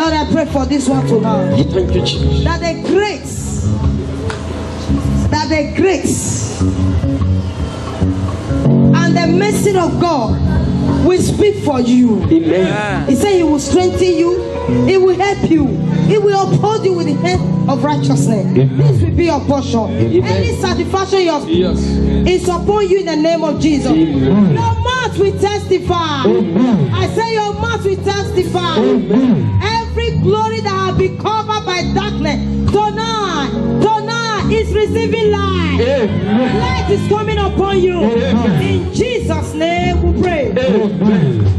Lord, I pray for this one tonight. Thank you, Jesus. That the grace and the mercy of God will speak for you. Amen. He said he will strengthen you, he will help you, he will uphold you with the hand of righteousness. Amen. This will be your portion. Amen. Any satisfaction is upon you in the name of Jesus. Amen. Your mouth will testify. Amen. I say your mouth will testify. Amen. Every glory that has been covered by darkness, tonight is receiving light. Amen. Light is coming upon you. Amen. In Jesus' name we pray. Amen.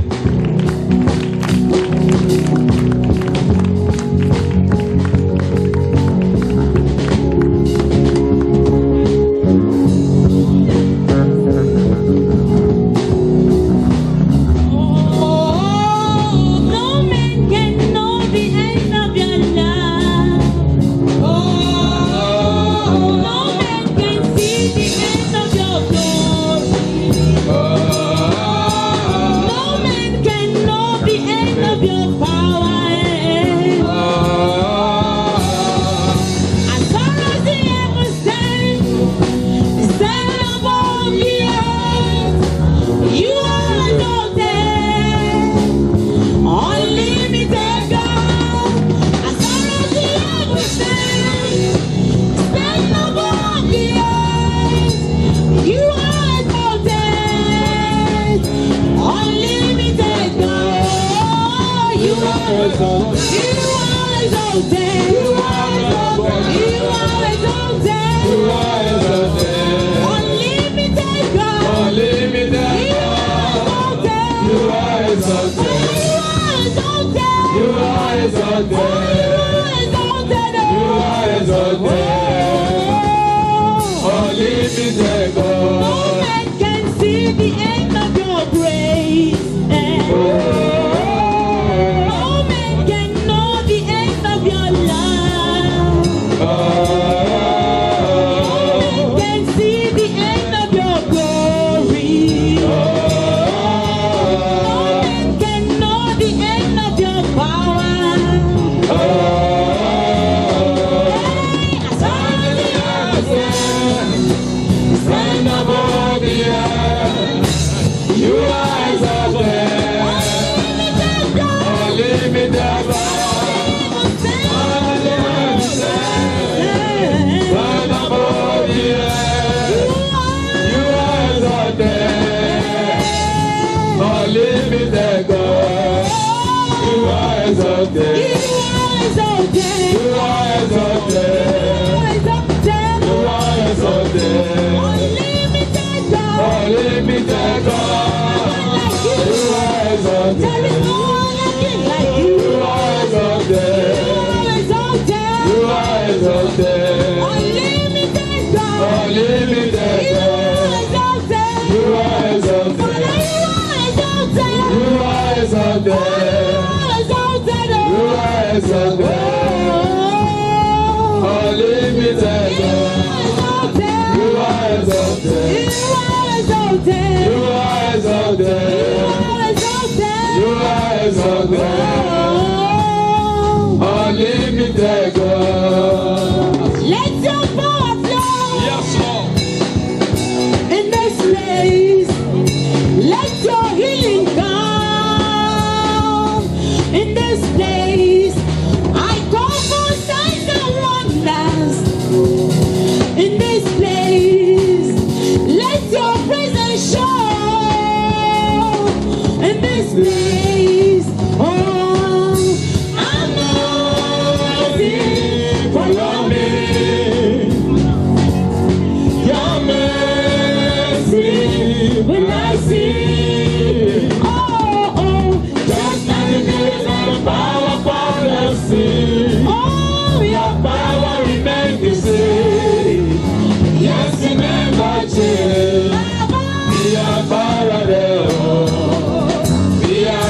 We are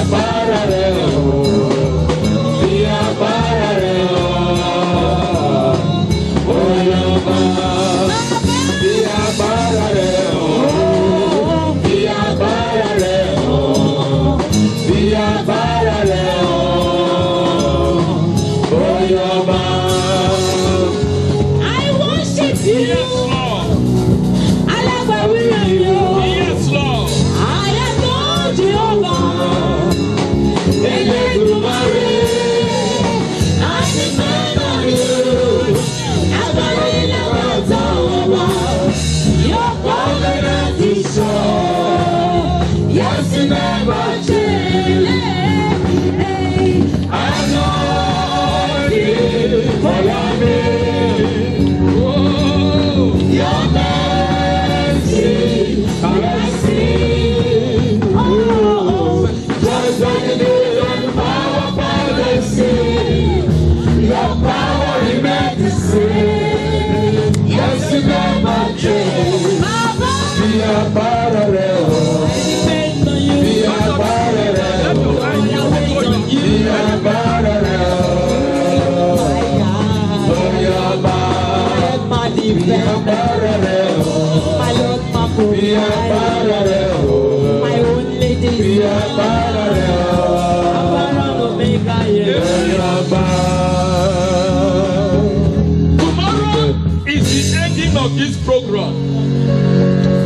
I worship you. Yes, Lord. Alabawiri yo. Yes, Lord. I adore Jehovah. Eledumare. I depend on you. Agbára wata owa. Your covenant is sure. Yes, it never change. I know you follow me. Oh, your mercy, mercy. Oh, just like you did on the power by the sea. Your power remains the same. Yes, it never change. Be a parallel. Depend on you. Be a parallel. Be a parallel. My defender, my Lord, my provider, my only desire. Tomorrow is the ending of this program,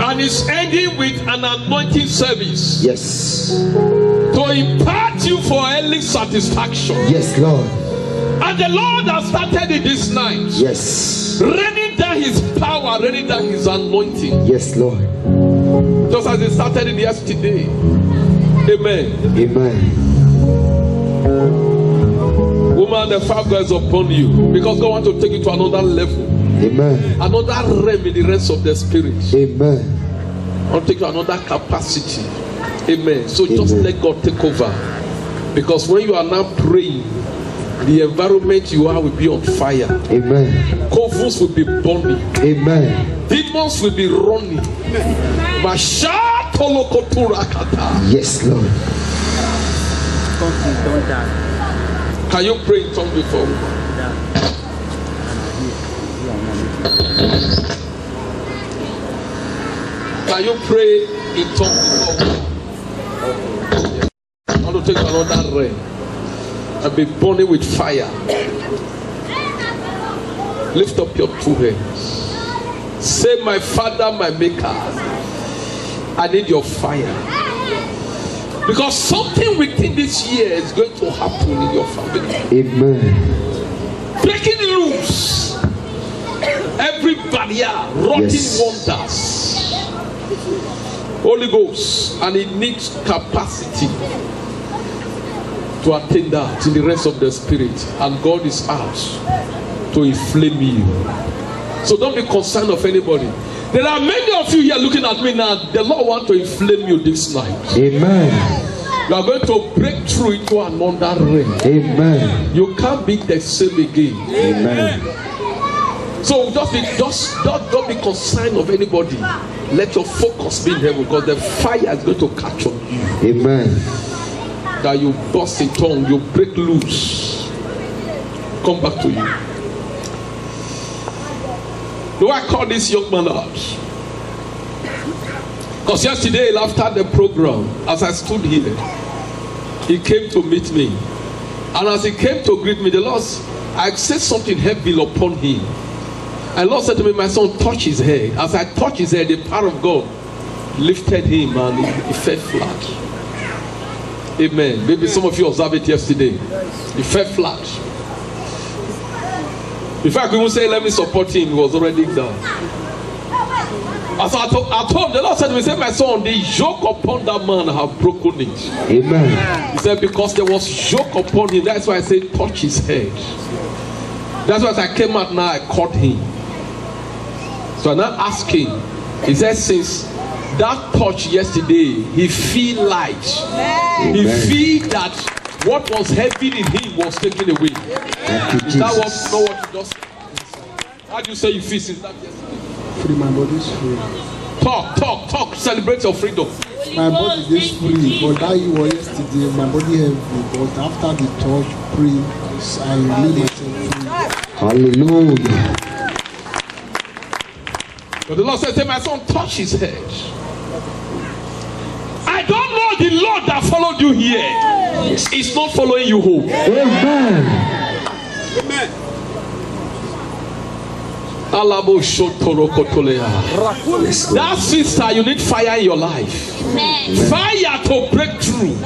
and it's ending with an anointing service. Yes. To impart you for early satisfaction. Yes, Lord. And the Lord has started it this night. Yes. Raining down his power, raining down his anointing. Yes, Lord. Just as he started it yesterday. Amen. Amen. Woman, the fire is upon you. Because God wants to take you to another level. Amen. Another realm in the rest of the spirit. Amen. I want to take you to another capacity. Amen. So just Amen. let God take over. Because when you are now praying, the environment you are will be on fire. Amen. Covens will be burning. Amen. Demons will be running. Yes, Lord. Can you pray in tongues before? Can you pray in tongues before? I want to take another rain and be burning with fire. Lift up your two hands. Say, my Father, my Maker, I need your fire. Because something within this year is going to happen in your family. Amen. Breaking loose every barrier, rotting Yes. wonders. Holy Ghost, and it needs capacity to attain that in the rest of the spirit. And God is out to inflame you. So don't be concerned of anybody. There are many of you here looking at me now. The Lord wants to inflame you this night. Amen. You are going to break through into another realm. Amen. You can't be the same again. Amen. So don't be concerned of anybody. Let your focus be in heaven, because the fire is going to catch on you. Amen. That you burst in tongue, you break loose. Come back to you. Do I call this young man out? Because yesterday after the program, as I stood here, he came to meet me. And as he came to greet me, the Lord, I said something heavy upon him. And the Lord said to me, my son, touch his head. As I touched his head, the power of God lifted him and he fell flat. Amen. Maybe some of you observed it yesterday. He fell flat. Before I could even say, let me support him, he was already down. As I told him, the Lord said to me, say, my son, the yoke upon that man have broken it. Amen. He said, because there was yoke upon him. That's why I said, touch his head. That's why as I came out now, I caught him. So I now asked him. He said, since that touch yesterday, he feel light. Amen. He feel that what was heavy in him was taken away. Thank you, Is that Jesus. what you just? How do you say you feel since that yesterday? Free, my body is free. Talk. Celebrate your freedom. My body is free, but that you were yesterday, my body heavy. But after the touch, pray, I leave myself free. Hallelujah. But the Lord said, "Say, my son, touch his head." I don't know the Lord that followed you here. It's not following you home. Amen. Amen. Alabo Shotorokotolea. Yes, Lord. That sister, you need fire in your life. Fire to break through.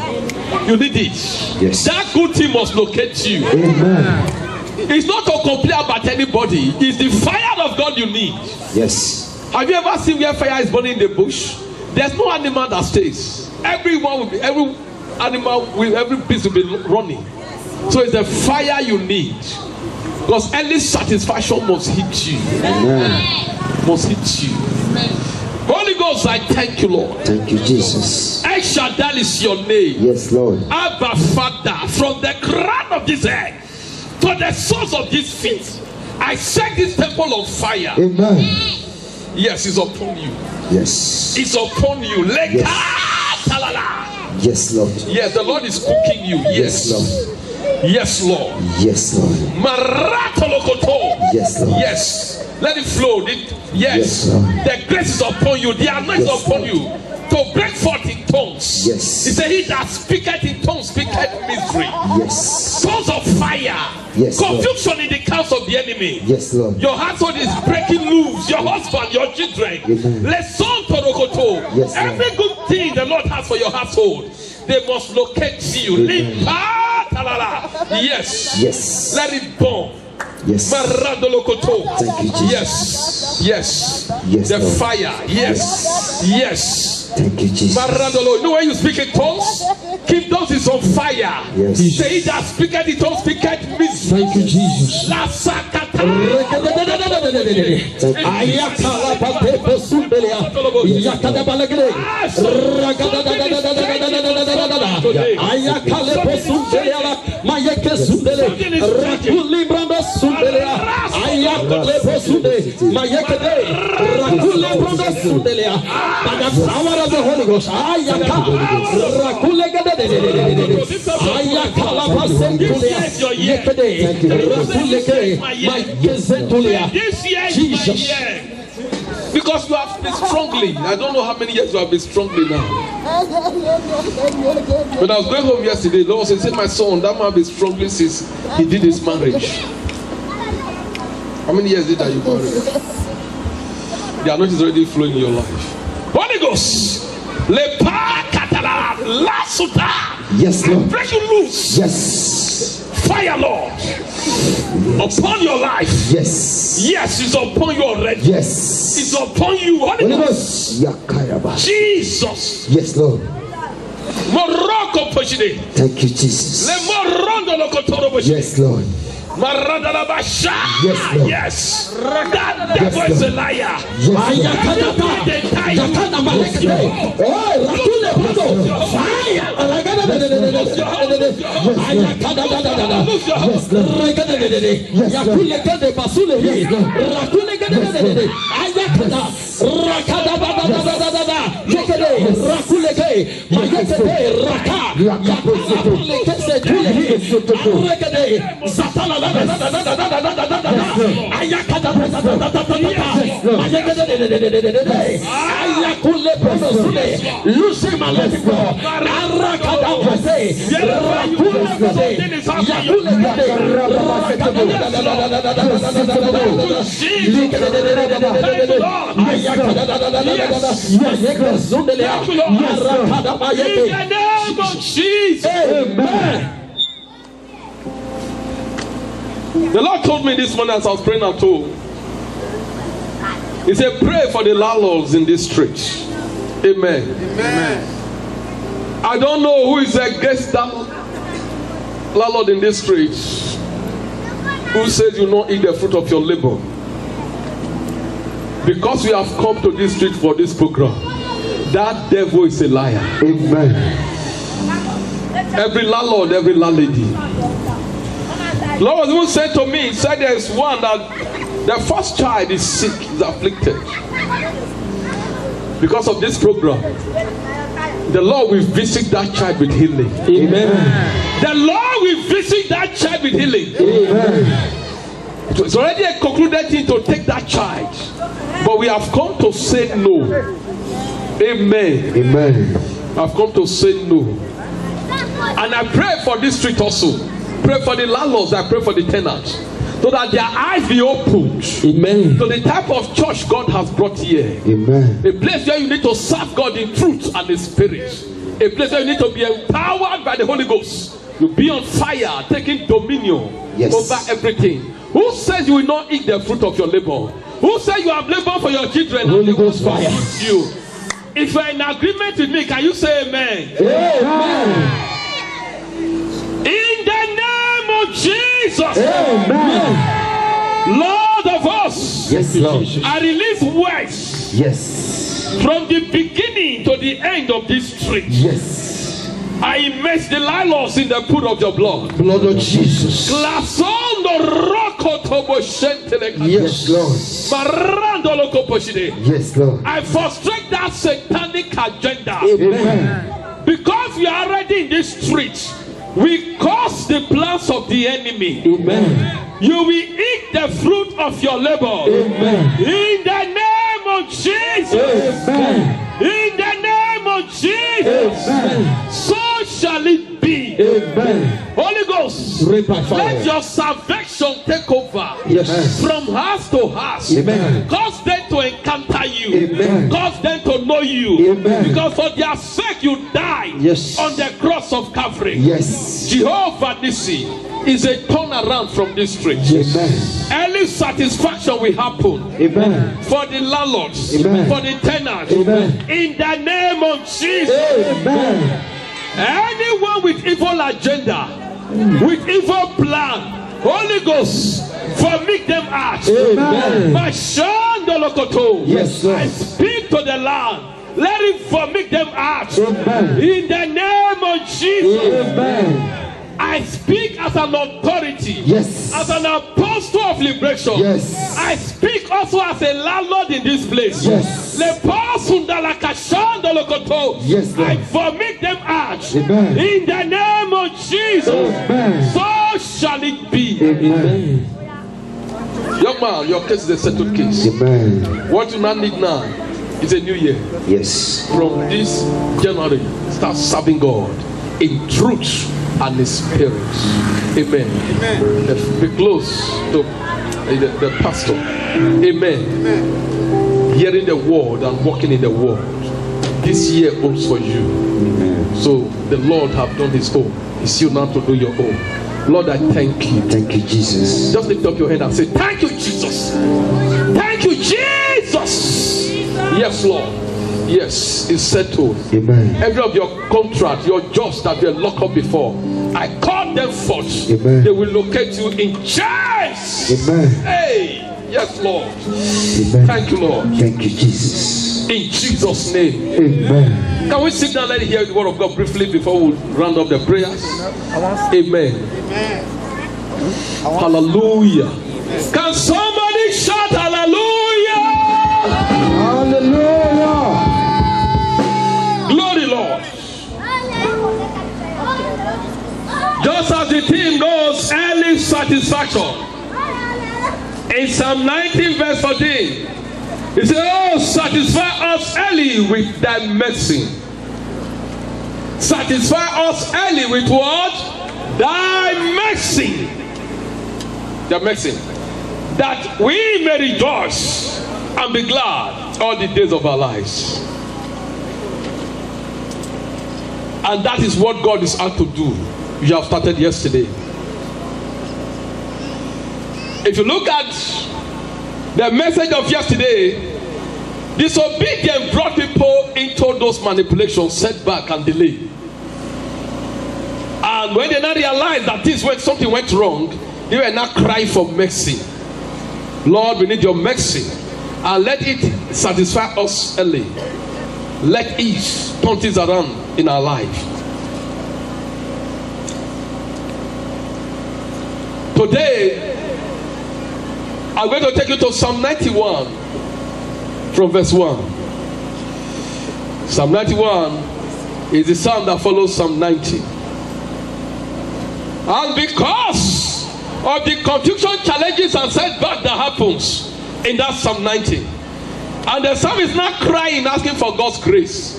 You need it. Yes. That good thing must locate you. Amen. It's not to complain about anybody. It's the fire of God you need. Yes. Have you ever seen where fire is burning in the bush? There's no animal that stays. Every animal with every beast will be running. So it's the fire you need. Because any satisfaction must hit you. Amen. Must hit you. Holy Ghost, I thank you, Lord. Thank you, Jesus. El Shaddai is your name. Yes, Lord. Abba, Father, from the crown of this head to the source of this feet, I set this temple on fire. Amen. Yes, it's upon you. Yes. It's upon you. Yes. Yes, Lord. Yes, the Lord is cooking you. Yes, Lord. Yes, Lord. Yes, Lord. Maratolokoto. Yes, Lord. Yes. Let it flow. Yes, Lord. The grace is upon you. The anointing is upon Lord. you to break forth in tongues. Yes. He said, he that speaketh in tongues speaketh mystery. Yes. Tongues of fire. Yes, Confusion in the camps of the enemy. Yes, Lord. Your household is breaking loose. Your husband, your children. Amen. Leson torokoto. Yes, Lord. Every good thing the Lord has for your household, they must locate you. Amen. Yes. Yes. Let it burn. Yes. Thank you, Jesus. Yes. Yes. Yes, The Lord. fire. Yes. Yes. Thank you, Jesus. You know when you speak in tongues, kingdoms is on fire. Yes. Say that speaketh in tongues, speaketh mystery. Thank you, Jesus. La sakata. Ayakala patepo sumbelea. Yakada balagre. Ayakale posumbelea. Mayeke sumbele. Rakuli branda sumbelea. Ayakale posunde. Mayeke de. Rakule branda sumbelea. By the power of the Holy Ghost. Ayaka. Rakule gade. Ayakala pasentulea. Yekede. Rakule ke. Mayeke zentulia. This year is Jesus. my year. Because you have been struggling. I don't know how many years you have been struggling now. When I was going home yesterday, the Lord said, my son, that man has been struggling since he did his marriage. How many years did that you married? The anointing is already flowing in your life. Holy Ghost. Lepa katala lasuta. Yes, Lord. Break you loose. Yes. Fire, Lord. Upon your life. Yes. Yes, it's upon you already. Yes. It's upon you. Holy Holy Ghost. Ghost. Yakayaba. Jesus. Yes, Lord. Morocco Poshide. Thank you, Jesus. Le Morondo Locotoro Poshide. Yes, Lord. Maradala Basha. Yes, Lord. Yes. That devil is a liar. Amen. The Lord told me this morning as I was praying at home. He said, pray for the landlords in this street. Amen. Amen. I don't know who is against that landlord in this street who says you not eat the fruit of your labor. Because we have come to this street for this program, that devil is a liar. Amen. Every landlord, every landlady. The Lord was even said to me, he said there is one that the first child is sick, is afflicted. Because of this program, the Lord will visit that child with healing. Amen. The Lord will visit that child with healing. Amen. It's already a concluded thing to take that child. But we have come to say no. Amen. Amen. I've come to say no. And I pray for this street also. Pray for the landlords. I pray for the tenants. so that their eyes be opened Amen. to the type of church God has brought here. Amen. A place where you need to serve God in truth and in spirit. A place where you need to be empowered by the Holy Ghost. You be on fire, taking dominion Yes. over everything. Who says you will not eat the fruit of your labor? Who says you have labor for your children? Holy and they will Ghost fire. use you. If you are in agreement with me, can you say amen? Amen. In the name of Jesus, Amen. Lord of hosts, Yes, Lord. I release words Yes. from the beginning to the end of this street. Yes. I immerse the lilacs in the pool of your blood. Blood of Jesus. Yes, Lord. Yes, Lord. I frustrate that satanic agenda. Amen. Because we are already in this street, we cause the plans of the enemy. Amen. You will eat the fruit of your labor. Amen. In the name of Jesus. Amen. In the name of Jesus. Amen. So shall it be. Amen. Holy Ghost, Rain by fire. let your salvation take over. Yes. From house to house. Amen. Cause them to encounter you. Amen. Cause them to know you. Amen. Because for their sake you died Yes. on the cross of Calvary. Yes. Jehovah Nissi is a turnaround from this street. Amen. Early satisfaction will happen Amen. for the landlords, Amen. for the tenants. Amen. In the name of Jesus. Amen. Anyone with evil agenda, with evil plan, Holy Ghost, vomit them out. Amen. Mashandolokoto. Yes, Lord. I speak to the land. Let it vomit them out. Amen. In the name of Jesus. Amen. I speak as an authority. Yes. As an apostle of liberation. Yes. I speak also as a landlord in this place. Yes. Yes, Lord. I vomit them out. Amen. In the name of Jesus. Amen. So shall it be. Amen. Young man, your case is a settled case. Amen. What you now need now is a new year. Yes. From this January, start serving God in truth and in spirit. Amen. Amen. Be close to the pastor. Amen. Hearing the word and walking in the word. This year owns for you. Amen. So the Lord have done his own. It's you now to do your own. Lord, I thank you. Thank you, Jesus. Just lift up your hand and say, thank you, Jesus. Thank you, Jesus. Yes, Lord. Yes, it's settled. Amen. Every of your contract, your jobs that were locked up before, I call them forth. Amen. They will locate you in chains. Amen. Hey, yes, Lord. Amen. Thank you, Lord. Thank you, Jesus. In Jesus' name. Amen. Can we sit down and let hear the word of God briefly before we round up the prayers? Amen. Hallelujah. Can somebody shout hallelujah? Hallelujah. Glory, Lord. Just as the team goes, early satisfaction. In Psalm 19 verse 14, he said, oh, satisfy us early with thy mercy. Satisfy us early with what? Thy mercy. The mercy. That we may rejoice and be glad all the days of our lives. And that is what God is out to do. You have started yesterday. If you look at the message of yesterday, disobedience brought people into those manipulations, setback and delay. And when they now realized that something went wrong, they were now crying for mercy. Lord, we need your mercy. And let it satisfy us early. Let ease turn things around in our life. Today, I'm going to take you to Psalm 91 from verse 1. Psalm 91 is the psalm that follows Psalm 90. And because of the confusion, challenges and setback that happens in that Psalm 90, and the psalmist is not crying, asking for God's grace.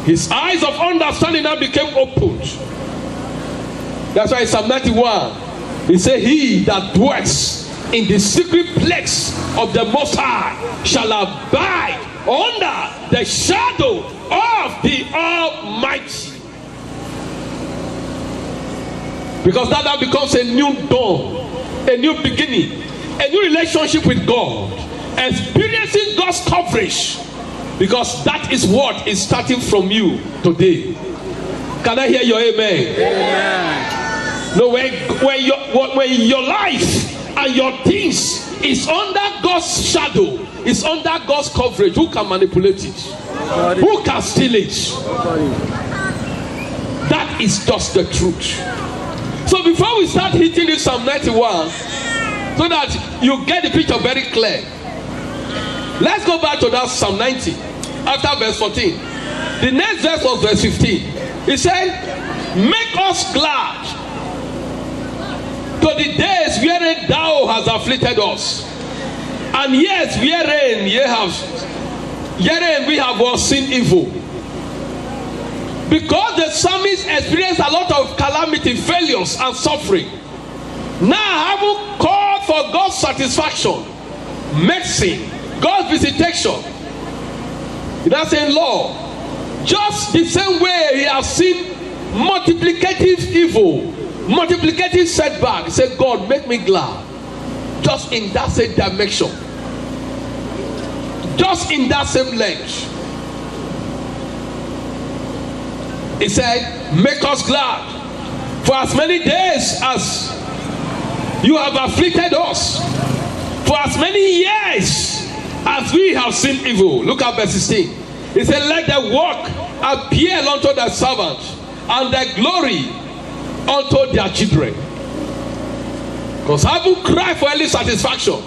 His eyes of understanding now became opened. That's why in Psalm 91, he said, he that dwells in the secret place of the Most High shall abide under the shadow of the Almighty. Because that becomes a new dawn, a new beginning, a new relationship with God, experiencing God's coverage, because that is what is starting from you today. Can I hear your amen? Amen. No, when your life and your things is under God's shadow, is under God's coverage, who can manipulate it? Nobody. Who can steal it? Nobody. That is just the truth. So before we start hitting this Psalm 91, so that you get the picture very clear, let's go back to that Psalm 90 after verse 14. The next verse was verse 15. He said, make us glad to the days wherein thou hast afflicted us, and yes, wherein we have all seen evil. Because the psalmist experienced a lot of calamity, failures, and suffering. Now, having called for God's satisfaction, mercy, God's visitation, he now saying, Lord, just the same way he has seen multiplicative evil, multiplicative setback, he said, God, make me glad. Just in that same dimension, just in that same length. He said, make us glad. For as many days as you have afflicted us, for as many years as we have seen evil. Look at verse 16. He said, let the work appear unto the servant, and the glory unto their children. Because having cried for early satisfaction,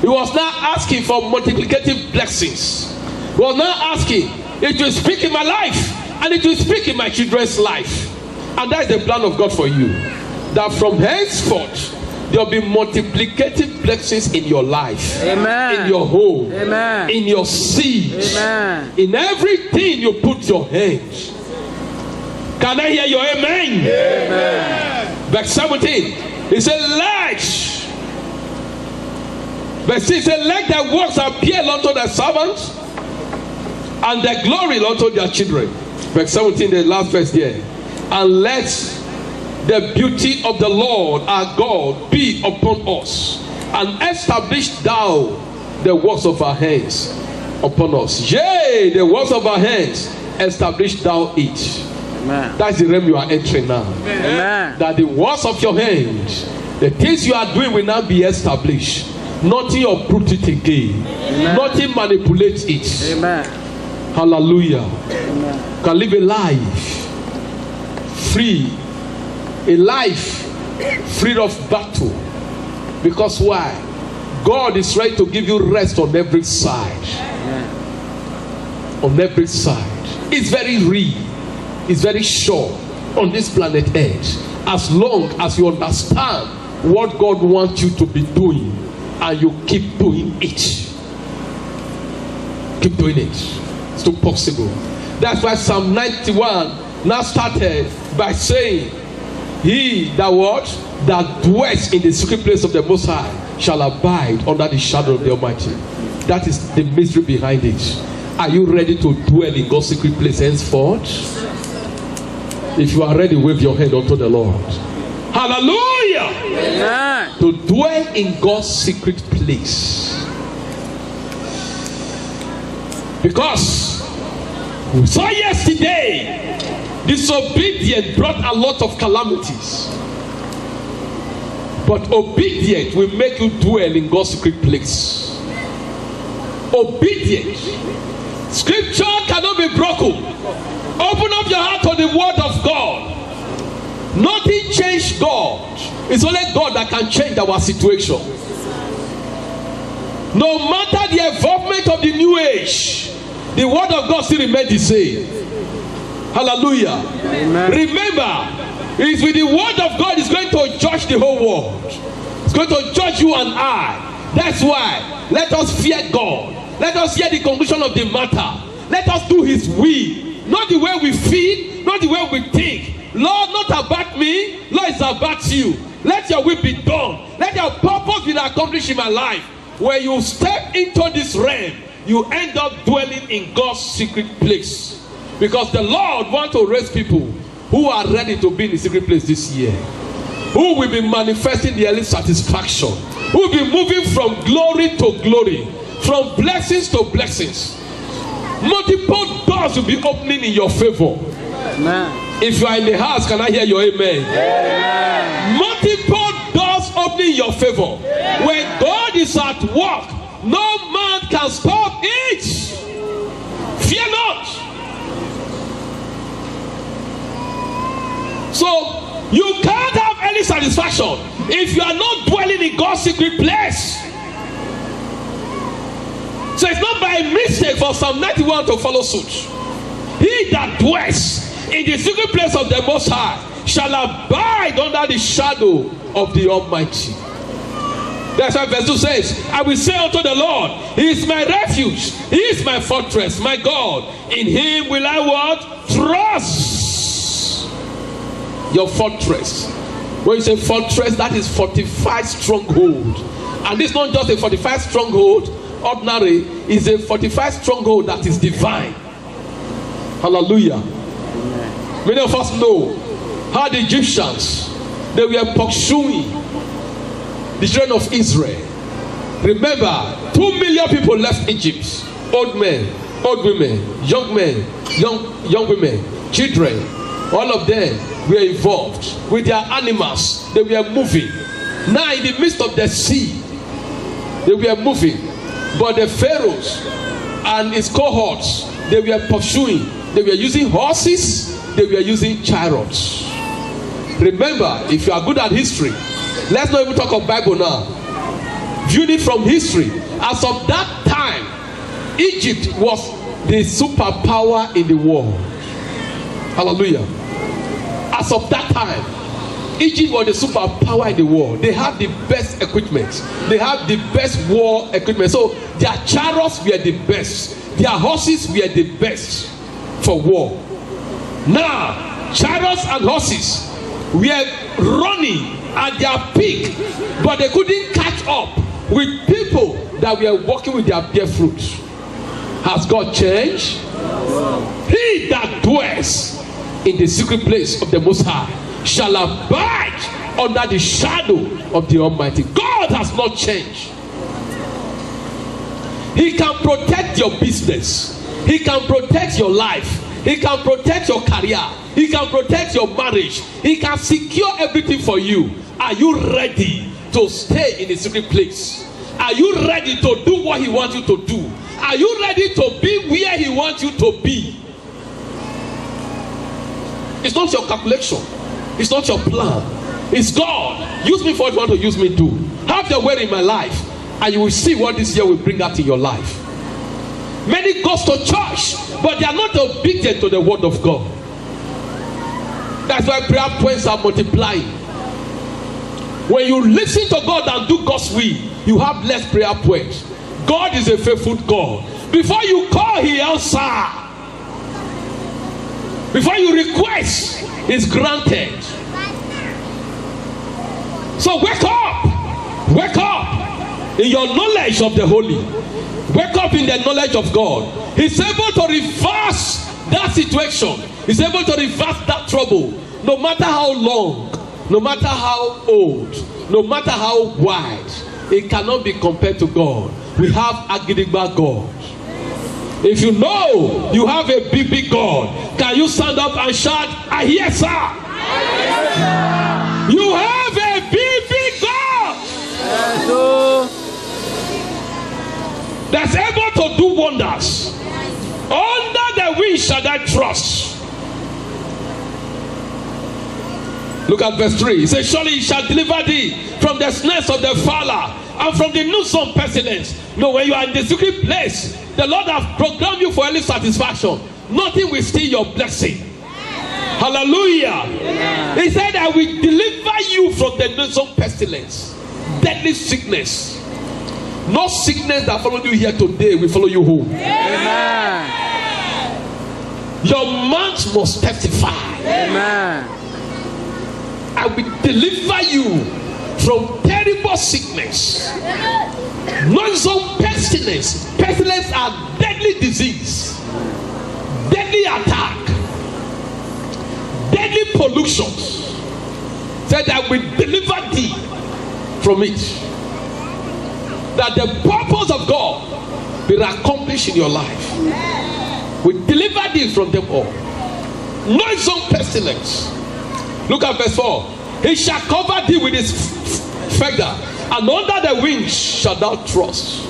he was now asking for multiplicative blessings. He was now asking, it will speak in my life, and it will speak in my children's life. And that is the plan of God for you. That from henceforth, there will be multiplicative blessings in your life. Amen. In your home. Amen. In your seed. Amen. In everything you put your hands. Can I hear your amen? Amen. Verse 17. He said, let. Verse 6 said, let their works appear unto the servants, and their glory unto their children. Verse 17, the last verse there. And let the beauty of the Lord our God be upon us, and establish thou the works of our hands upon us. Yea, the works of our hands, establish thou it. Amen. That's the realm you are entering now. Amen. That the works of your hands, the things you are doing will now be established. Nothing uproot it again. Amen. Nothing manipulate it. Amen. Hallelujah. Amen. You can live a life free, a life free of battle. Because why? God is ready to give you rest on every side. Amen. On every side. It's very real. It's very sure on this planet Earth. As long as you understand what God wants you to be doing, and you keep doing it. Keep doing it. It's still possible. That's why Psalm 91 now started by saying, he that what? That dwells in the secret place of the Most High shall abide under the shadow of the Almighty. That is the mystery behind it. Are you ready to dwell in God's secret place henceforth? If you are ready, wave your hand unto the Lord. Hallelujah! Amen. To dwell in God's secret place. Because we saw yesterday, disobedience brought a lot of calamities. But obedience will make you dwell in God's secret place. Obedience. Scripture cannot be broken. Open up your heart to the word of God. Nothing changed God. It's only God that can change our situation. No matter the involvement of the new age, the word of God still remains the same. Hallelujah. Amen. Remember, it's with the word of God is going to judge the whole world. It's going to judge you and I. That's why let us fear God. Let us hear the conclusion of the matter. Let us do his will. Not the way we feel, not the way we think, Lord, not about me, Lord, it's about you. Let your will be done. Let your purpose be accomplished in my life. When you step into this realm, you end up dwelling in God's secret place. Because the Lord wants to raise people who are ready to be in the secret place this year, who will be manifesting the early satisfaction, who will be moving from glory to glory, from blessings to blessings. Multiple doors will be opening in your favor. Amen. If you are in the house, can I hear your amen? Amen. Multiple doors opening in your favor. Amen. When God is at work, no man can stop it. Fear not. So you can't have any satisfaction if you are not dwelling in God's secret place. So it's not by mistake for Psalm 91 to follow suit. He that dwells in the secret place of the Most High shall abide under the shadow of the Almighty. That's why verse 2 says, I will say unto the Lord, He is my refuge, He is my fortress, my God. In Him will I what? Trust. Your fortress. When you say fortress, that is fortified stronghold. And this is not just a fortified stronghold, ordinary, is a fortified stronghold that is divine. Hallelujah. Many of us know how the Egyptians, they were pursuing the children of Israel. Remember, 2 million people left Egypt. Old men, old women, young men, young women, children. All of them were involved with their animals. They were moving. Now in the midst of the sea, they were moving. But the pharaohs and his cohorts, they were pursuing. They were using horses. They were using chariots. Remember, if you are good at history, let's not even talk of Bible now. Viewed it from history. As of that time, Egypt was the superpower in the world. Hallelujah. As of that time, Egypt was the superpower in the world. They had the best equipment. They had the best war equipment. So their chariots were the best. Their horses were the best for war. Now, chariots and horses were running at their peak, but they couldn't catch up with people that were walking with their bare fruit. Has God changed? He that dwells in the secret place of the Most High shall abide under the shadow of the Almighty. God has not changed. He can protect your business. He can protect your life. He can protect your career. He can protect your marriage. He can secure everything for you. Are you ready to stay in the secret place? Are you ready to do what He wants you to do? Are you ready to be where He wants you to be? It's not your calculation. It's not your plan. It's God. Use me for what you want to use me to. Have your way in my life, and you will see what this year will bring out in your life. Many go to church, but they are not obedient to the word of God. That's why prayer points are multiplying. When you listen to God and do God's will, you have less prayer points. God is a faithful God. Before you call, He answers. Before you request, it's granted. So wake up. Wake up in your knowledge of the holy. Wake up in the knowledge of God. He's able to reverse that situation. He's able to reverse that trouble. No matter how long, no matter how old, no matter how wide, it cannot be compared to God. We have Agidigba God. If you know you have a big God, can you stand up and shout, I hear, sir? You have a big God. That's able to do wonders. Under the wing shall I trust. Look at verse 3. He says, surely He shall deliver thee from the snares of the fowler and from the noisome pestilence. No, when you are in the secret place, the Lord has programmed you for early satisfaction. Nothing will steal your blessing. Hallelujah. Yeah. He said, I will deliver you from the noisome pestilence, deadly sickness. No sickness that followed you here today will follow you home. Amen. Your mouth must testify. Amen. I will deliver you from terrible sickness, noisome pestilence. Pestilence are deadly disease, deadly attack, deadly pollutions. Said I will deliver thee from it, that the purpose of God be accomplished in your life. We deliver thee from them all. Noisome pestilence. Look at verse 4. He shall cover thee with his feather, and under the wings shall thou trust.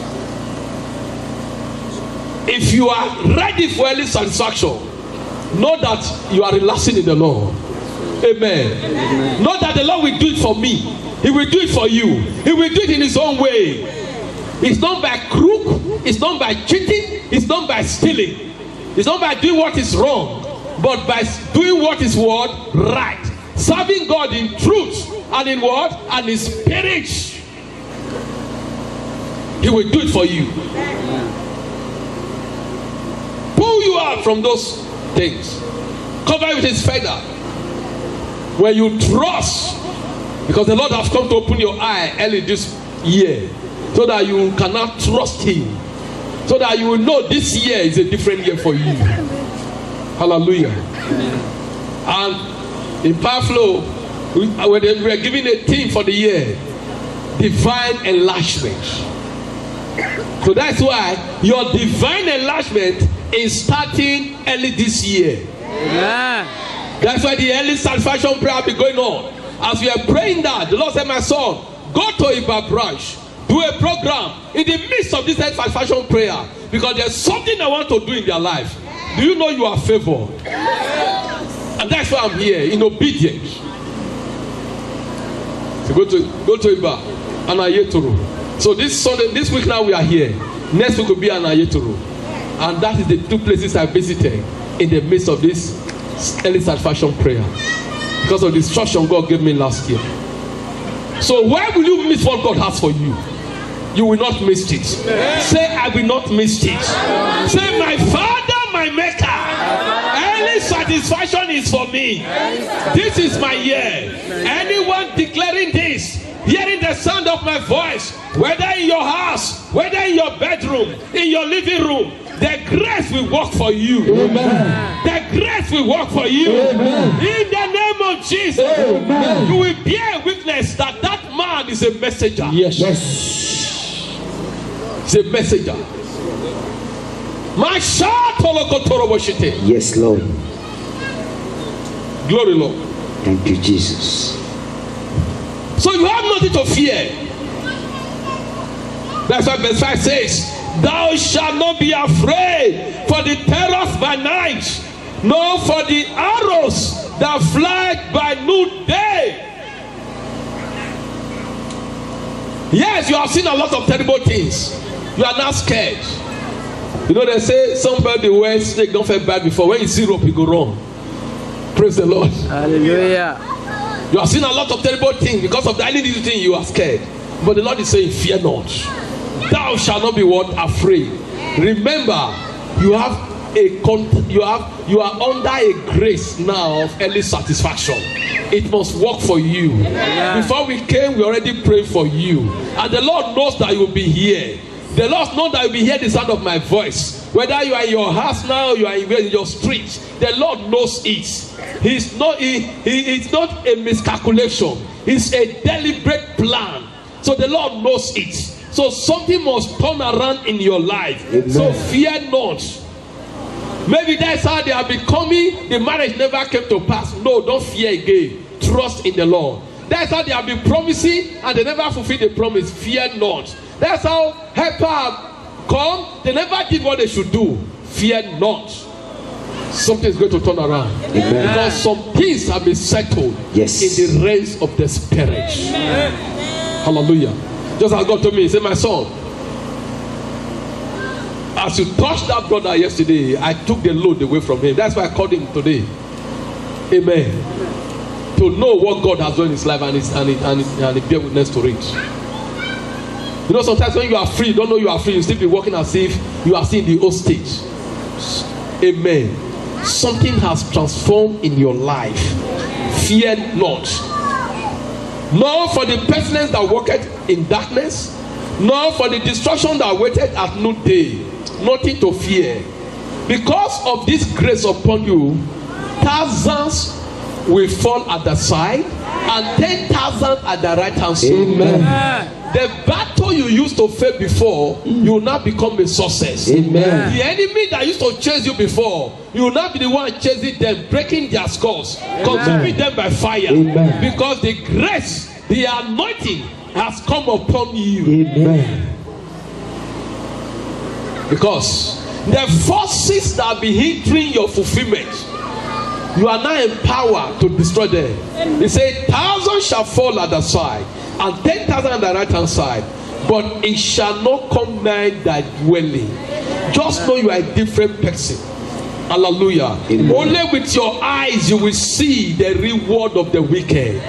If you are ready for early satisfaction, know that you are relaxing in the Lord. Amen. Know that the Lord will do it for me. He will do it for you. He will do it in his own way. It's not by crook. It's not by cheating. It's not by stealing. It's not by doing what is wrong, but by doing what is what? Right. Serving God in truth and in what? And in spirit. He will do it for you. Pull you out from those things. Cover with his feather. Where you trust. Because the Lord has come to open your eye early this year, so that you cannot trust him. So that you will know this year is a different year for you. Hallelujah. And in Power Flow, we are giving a theme for the year: divine enlargement. So that's why your divine enlargement is starting early this year. Amen. That's why the early satisfaction prayer will be going on. As we are praying that, the Lord said, my son, go to Iba branch, do a program in the midst of this early satisfaction prayer, because there's something I want to do in their life. Do you know you are favored? And that's why I'm here, in obedience. So go to Iba and Ayetoro. So this Sunday, this week now we are here. Next week will be an Ayetoro. And that is the two places I visited in the midst of this early satisfaction prayer, because of the instruction God gave me last year. So why will you miss what God has for you? You will not miss it. Say, I will not miss it. Say, my Father, my Maker, early satisfaction is for me. This is my year. Anyone declaring this, hearing the sound of my voice, whether in your house, whether in your bedroom, in your living room, the grace will work for you. Amen. The grace will work for you. Amen. In the name of Jesus. Amen. You will bear witness that that man is a messenger. Yes. He's a messenger. Yes, Lord. Glory, Lord. Thank you, Jesus. So you have nothing to fear. That's why verse 5 says, thou shalt not be afraid for the terrors by night, nor for the arrows that fly by noonday. Yes, you have seen a lot of terrible things. You are not scared. You know, they say somebody wears snake don't feel bad before. When you see rope, you go wrong. Praise the Lord. Hallelujah. You have seen a lot of terrible things. Because of the only little thing, you are scared. But the Lord is saying, fear not. Thou shalt not be what? Afraid. Remember, you are under a grace now of early satisfaction. It must work for you. Yeah. Before we came, we already prayed for you. And the Lord knows that you will be here. The Lord knows that you will be hearing the sound of my voice. Whether you are in your house now, you are in your street, the Lord knows it. It's not a miscalculation. It's a deliberate plan. So the Lord knows it. So something must turn around in your life. Amen. So fear not. Maybe that's how they have been coming. The marriage never came to pass. No, don't fear again. Trust in the Lord. That's how they have been promising and they never fulfilled the promise. Fear not. That's how helper have come. They never did what they should do. Fear not. Something is going to turn around. Amen. Because some things have been settled in the realms of the spirit. Amen. Hallelujah. Just as God told me, he said, my son, as you touched that brother yesterday, I took the load away from him. That's why I called him today. Amen. To know what God has done in his life and he bear witness to it. You know, sometimes when you are free, you don't know you are free, you still be walking as if you are still in the old stage. Amen. Something has transformed in your life. Fear not. nor for the pestilence that worketh in darkness, nor for the destruction that waited at noonday. Nothing to fear. Because of this grace upon you, thousands will fall at the side and 10,000 at the right hand side. Amen. The battle you used to fail before, you will now become a success. Amen. The enemy that used to chase you before, you will now be the one chasing them, breaking their skulls, consuming them by fire. Amen. Because the grace, the anointing has come upon you. Amen. Because the forces that be hindering your fulfillment, you are now empowered to destroy them. He said, 1,000 shall fall at the side, and 10,000 at the right hand side, but it shall not come nigh thy dwelling. Just know you are a different person. Hallelujah. Amen. Only with your eyes you will see the reward of the wicked.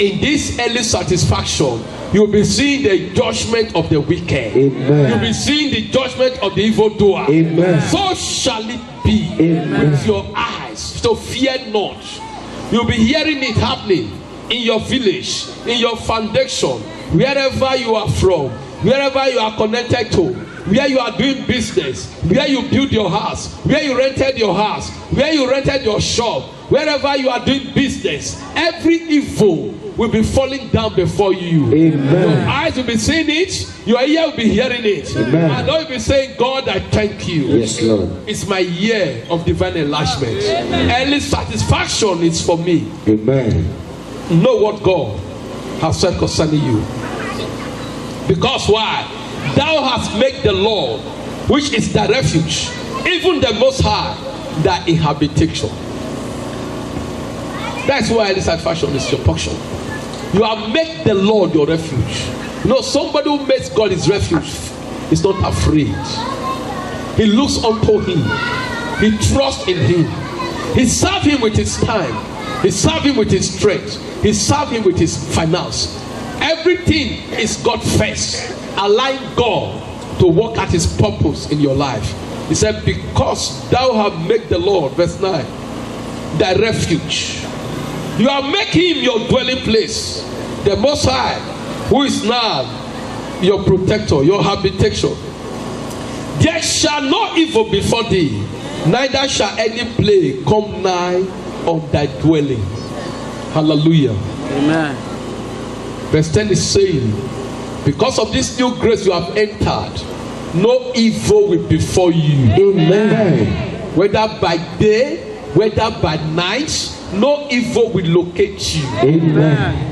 In this early satisfaction, you'll be seeing the judgment of the wicked. Amen. You'll be seeing the judgment of the evildoer. Amen. So shall it be. Amen. With your eyes. So fear not. You'll be hearing it happening in your village, in your foundation, wherever you are from, wherever you are connected to, where you are doing business, where you build your house, where you rented your house, where you rented your shop, wherever you are doing business. Every evil will be falling down before you. Amen. Your eyes will be seeing it, your ear will be hearing it. Amen. And you'll be saying, God, I thank you. Yes, Lord. It's my year of divine enlargement. Early satisfaction is for me. Amen. Know what God has said concerning you. Because why? Thou hast made the Lord, which is thy refuge, even the Most High, thy habitation. That's why early satisfaction is your portion. You have made the Lord your refuge. You know, somebody who makes God his refuge is not afraid. He looks unto him. He trusts in him. He serves him with his time. He serves him with his strength. He serves him with his finance. Everything is God first. Allow God to work at his purpose in your life. He said, because thou have made the Lord, verse 9, thy refuge. You are making him your dwelling place. The Most High, who is now your protector, your habitation. There shall no evil before thee, neither shall any plague come nigh on thy dwelling. Hallelujah. Amen. Verse 10 is saying, because of this new grace you have entered, no evil will befall you. Amen. Whether by day, whether by night, no evil will locate you. Amen.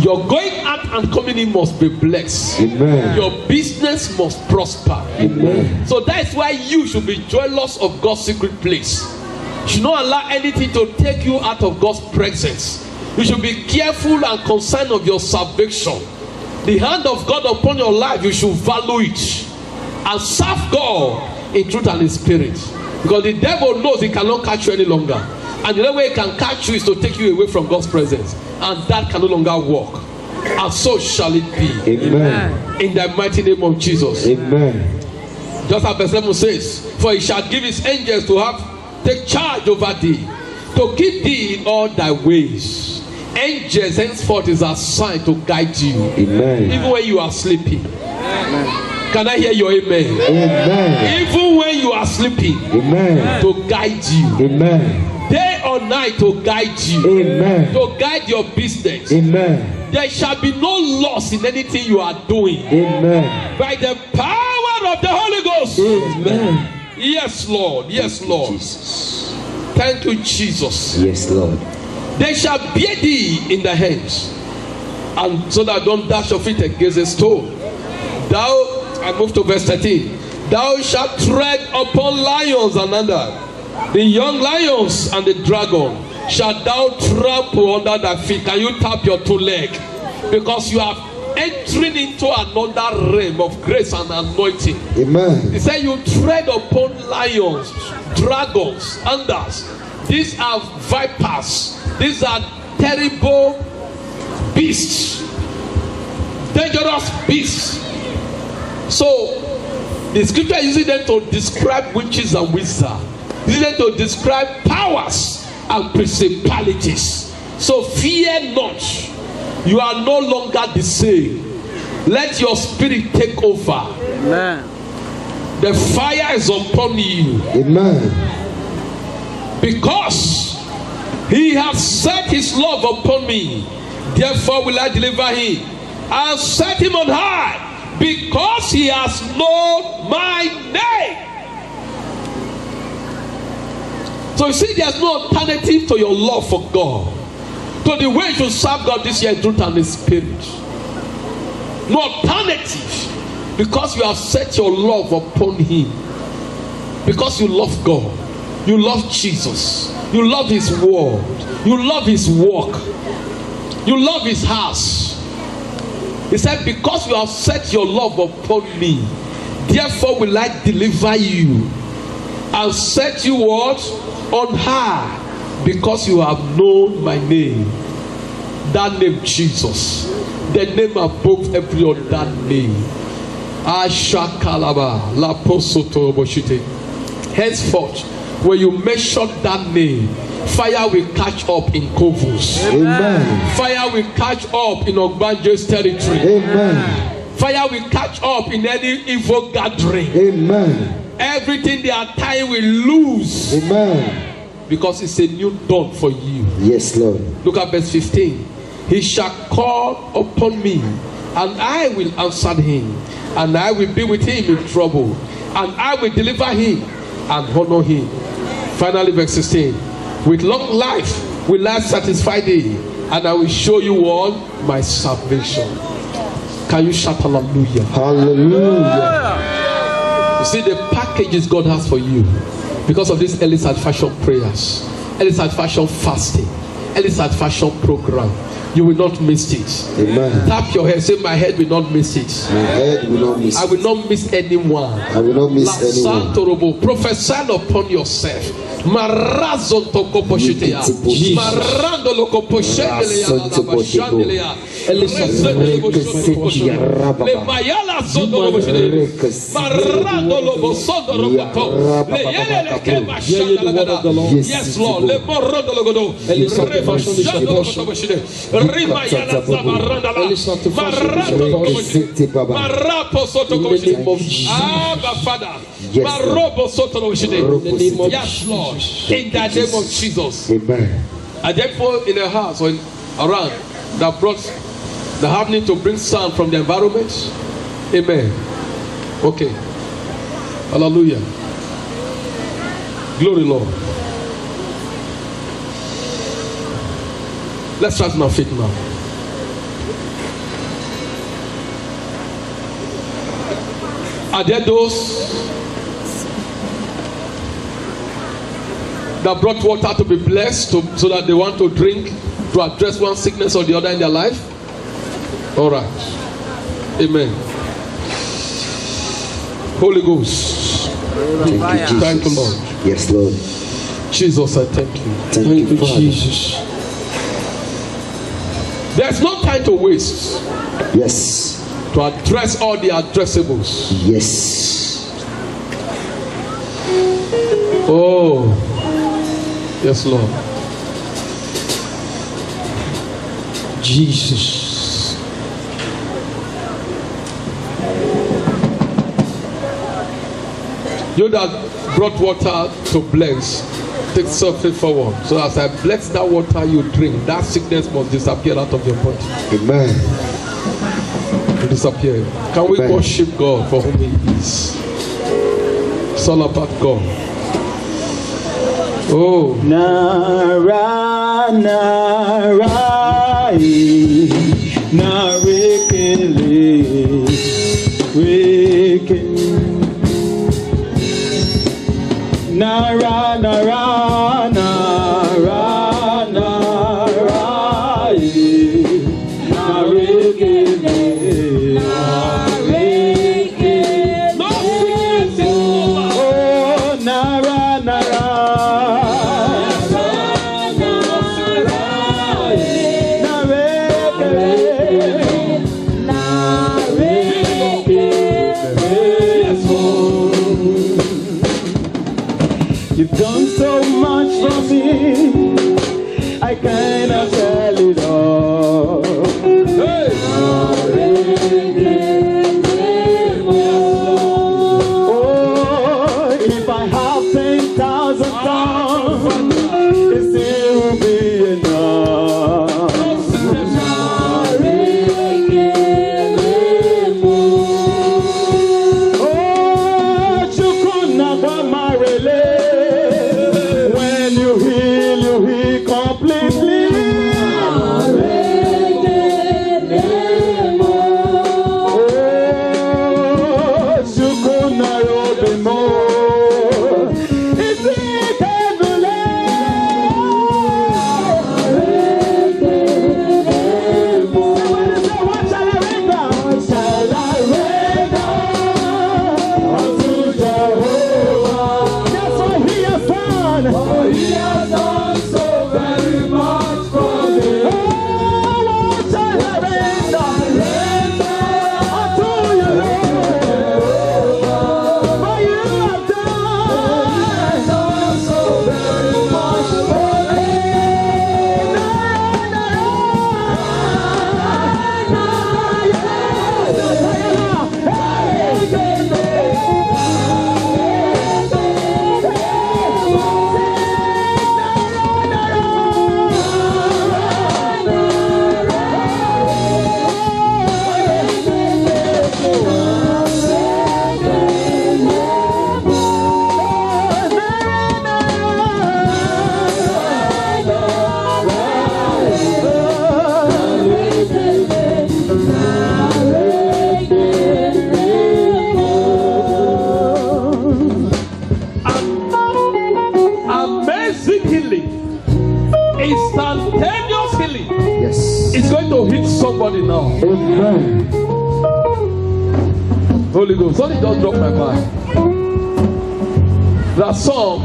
Your going out and coming in must be blessed. Amen. Your business must prosper. Amen. So that's why you should be jealous of God's secret place. You should not allow anything to take you out of God's presence. You should be careful and concerned of your salvation. The hand of God upon your life, you should value it and serve God in truth and in spirit. Because the devil knows he cannot catch you any longer. And the only way he can catch you is to take you away from God's presence. And that can no longer work. And so shall it be. Amen. In the mighty name of Jesus. Amen. Just as verse 7 says, for he shall give his angels to take charge over thee, to keep thee in all thy ways. Angels henceforth is assigned to guide you. Amen. Even when you are sleeping. Can I hear your amen? Amen. Even when you are sleeping. Amen. To guide you. Amen. Day or night to guide you. Amen. To guide your business. Amen. There shall be no loss in anything you are doing. Amen. By the power of the Holy Ghost. Amen. Yes, Lord. Yes, Lord. Jesus. Thank you, Jesus. Yes, Lord. They shall bear thee in the hands, and so that don't dash your feet against a stone. Thou, I move to verse 13. Thou shalt tread upon lions and under the young lions and the dragon shalt thou trample under thy feet. Can you tap your two legs? Because you are entering into another realm of grace and anointing. Amen. He said you tread upon lions, dragons, unders. These are vipers. These are terrible beasts. Dangerous beasts. So, the scripture is using them to describe witches and wizards. Using them to describe powers and principalities. So fear not. You are no longer the same. Let your spirit take over. Amen. The fire is upon you. Amen. Because he has set his love upon me, therefore will I deliver him and set him on high, because he has known my name. So you see, there's no alternative to your love for God, to the way you serve God this year in truth and in spirit. No alternative, because you have set your love upon him. Because you love God, you love Jesus, you love his word, you love his work, you love his house. He said, because you have set your love upon me, therefore will I deliver you and set you what? On high, because you have known my name. That name Jesus, the name above every other name. Ashakalaba Laposoto Boshite. Henceforth, when you mention that name, fire will catch up in Kovus. Amen. Fire will catch up in Ogbanje's territory. Amen. Fire will catch up in any evil gathering. Amen. Everything they are tying will lose. Amen. Because it's a new dawn for you. Yes, Lord. Look at verse 15. He shall call upon me, and I will answer him, and I will be with him in trouble, and I will deliver him and honor him. Finally, verse 16. With long life will I satisfy thee, and I will show you all my salvation. Can you shout hallelujah? Hallelujah. You see the packages God has for you because of this early satisfaction prayers, early satisfaction fasting, early satisfaction program. You will not miss it. Amen. Tap your head, say, my head will not miss it. My head will not miss I will not miss anyone. I will not miss anyone. Santorobo, prophesy upon yourself. Marazon toko poshitea. Marando loko poshendelea la bashandelea. Le mayala zondo boshide. Marando lobo sondo rokoto. Le yele ke bashandelagada. Yes, Lord. Le morondo logodo. Rebashando lokoto boshide. Rimayala zabaranda la. Marando lokoto boshide. Marapo soto boshide. Abba Father. Marobo soto boshide. Yes, Lord. In the name of Jesus. Amen. And therefore, in a house or around that brought the happening to bring sound from the environment. Amen. Okay. Hallelujah. Glory, Lord. Let's rise on our feet now. Are there those that brought water to be blessed so that they want to drink to address one sickness or the other in their life? All right. Amen. Holy Ghost. Thank you, Jesus. Thank you, Lord. Yes, Lord. Jesus, I thank you. Thank you, Father. Jesus. There's no time to waste. Yes. To address all the addressables. Yes. Oh. Yes, Lord. Jesus. You that brought water to bless, take something forward. So as I bless that water you drink, that sickness must disappear out of your body. Amen. Disappear. Can we Amen. worship God for whom He is? It's all about God. Oh. Nara nara na rekele reke nara nara nara nara na rekele You've done so much for me, I cannot tell. body now. Amen. Holy Ghost, something just dropped my mind. There are some,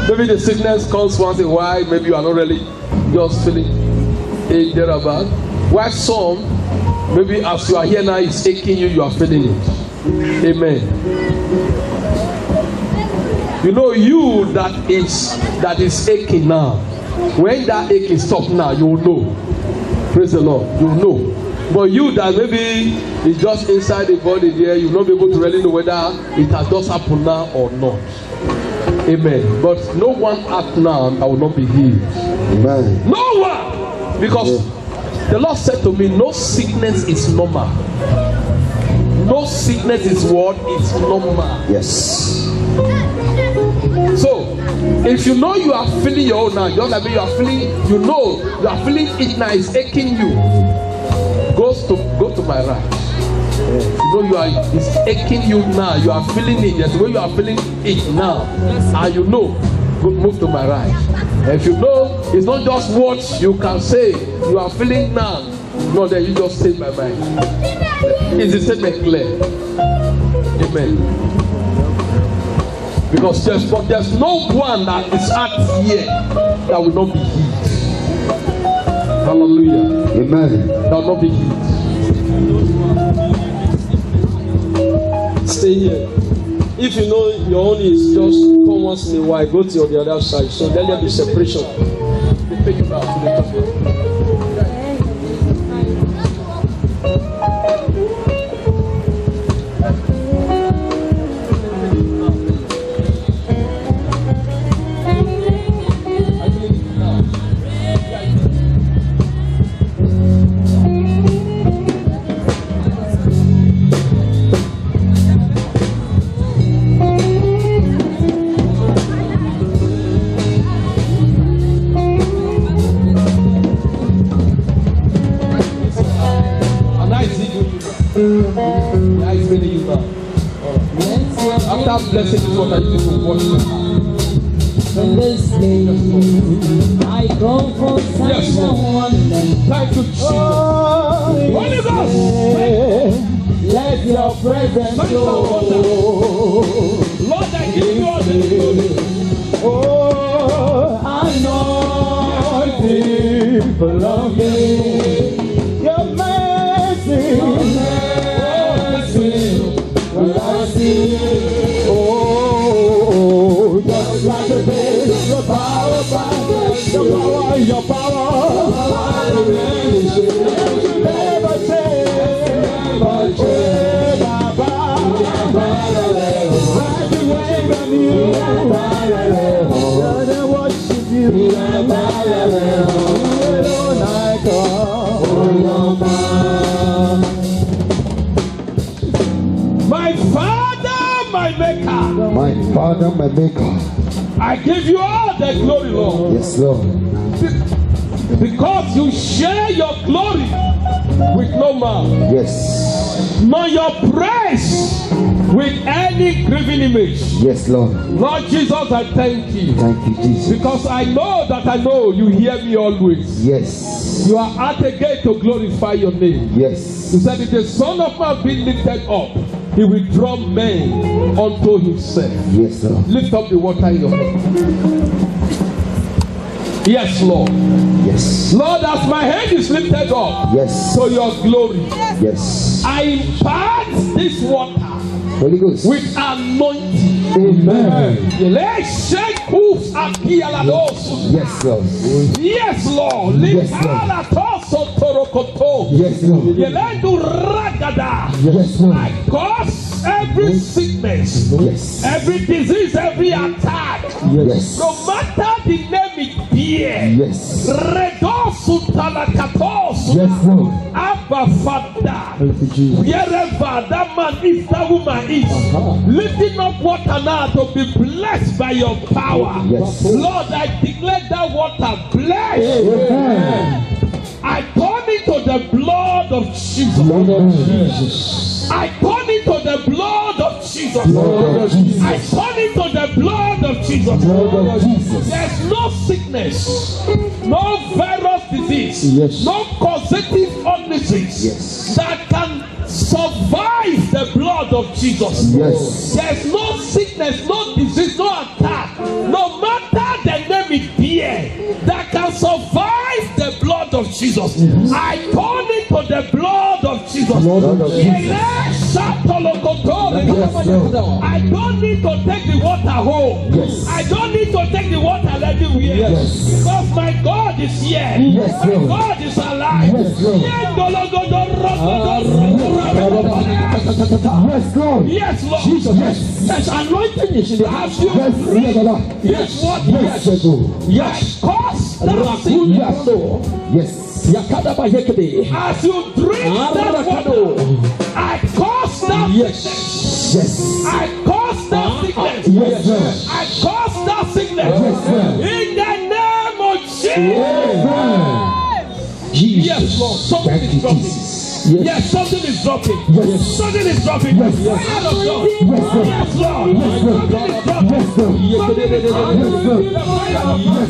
maybe the sickness comes once in a while, maybe you are not really just feeling it thereabout. While some, maybe as you are here now, it's aching you, you are feeling it. Amen. You know, you that is aching now, when that aching stop now, you will know. Praise the Lord, you will know. But you that maybe is just inside the body there, you will not be able to really know whether it has just happened now or not. Amen. But no one act now I will not be healed. Amen. No one. Because the Lord said to me, no sickness is normal. No sickness is what? It's normal. Yes. So, if you know you are feeling your own now, just like me, you are feeling, you know, you are feeling it now, it's aching you. Go to my right. You know it's aching you now. You are feeling it. That's the way you are feeling it now. And you know, move to my right. And if you know, it's not just what you can say. You are feeling now. No, then you just say my mind. Is the statement clear? Amen. Because there's no one that is out here that will not be healed. Hallelujah. Amen. That will not be healed. Stay here. If you know your own is just come once in a while, go to the other side. So let there be separation. They take you back to the top. After blessing is what I do to watch. From this day, I come for Yes, Lord. Thank you, Jesus. Holy Ghost. Let your presence Thank you, flow. Lord, I give you all the glory. Oh, anointing from me. Your mercy, will I see. Oh, just like the day, your power, your power, never change, never change, My Father, my Maker, My Father, my Maker. I give you all the glory, Lord. Yes, Lord. Because you share your glory with no man, Yes. nor your praise with any graven image. Yes, Lord. Lord Jesus, I thank you. Thank you, Jesus. Because I know you hear me always. Yes. You are at the gate to glorify your name. Yes. You said, if the Son of Man be lifted up, he will draw men unto himself. Yes, Lord. Lift up the water in your hand. Yes, Lord. Yes. Lord, as my hand is lifted up Yes. to your glory, Yes. I impart this water Holy Ghost. with anointing. Amen. Let's shake hoofs and kialados. Yes, Lord. Yes, Lord. Yes, Lord. Likalatos torokoto. Yes, Lord. Yelendu ragada. Yes, Lord. I cause every sickness, Yes. every disease, every attack, Yes. no matter the name it bears. Yes. Redosutalakatos. Yes, Lord. Abba Father. Thank you, Jesus. Wherever that man is, that woman is, lifting up water now to be blessed by your power. Yes. Lord, I declare that water blessed. Amen. I turn it to the blood of Jesus. Lord of Jesus. I turn it to the blood of Jesus. Jesus. Blood of Jesus. I turn it to the blood of Jesus. Blood of Jesus. There's no sickness, no virus disease, Yes. no causative illnesses Yes. that can survive the blood of Jesus. Yes. There's no sickness, no disease, no attack, no matter the name it bear, that can survive the blood of Jesus. I turn it to the blood of Jesus. Blood of Jesus. I don't need to take the water home. Yes. I don't need to take the water everywhere. Yes. Because my God is here. Yes, My Lord. God is alive. Yes, Lord. Yes, Lord. Yes, Lord. Jesus. Yes. There's anointing is in the house. Yes. Yes, what? Yes. Yes. Yes. Cause that sickness. Yes. As you drink that water, I cause that sickness. Yes. I cause that sickness. Yes, Lord. I cause that sickness. Yes, Lord. In the name of Jesus. Amen. Yes, Lord. Something Thank is you, dropping. Jesus. Yes, something is dropping. Yes. Something is dropping. Yes. Fire of God. Yes, Lord. Yes, Lord. Yes, Lord. Something is dropping. Yes, Lord. Something is dropping. Yes, Lord. The fire of God.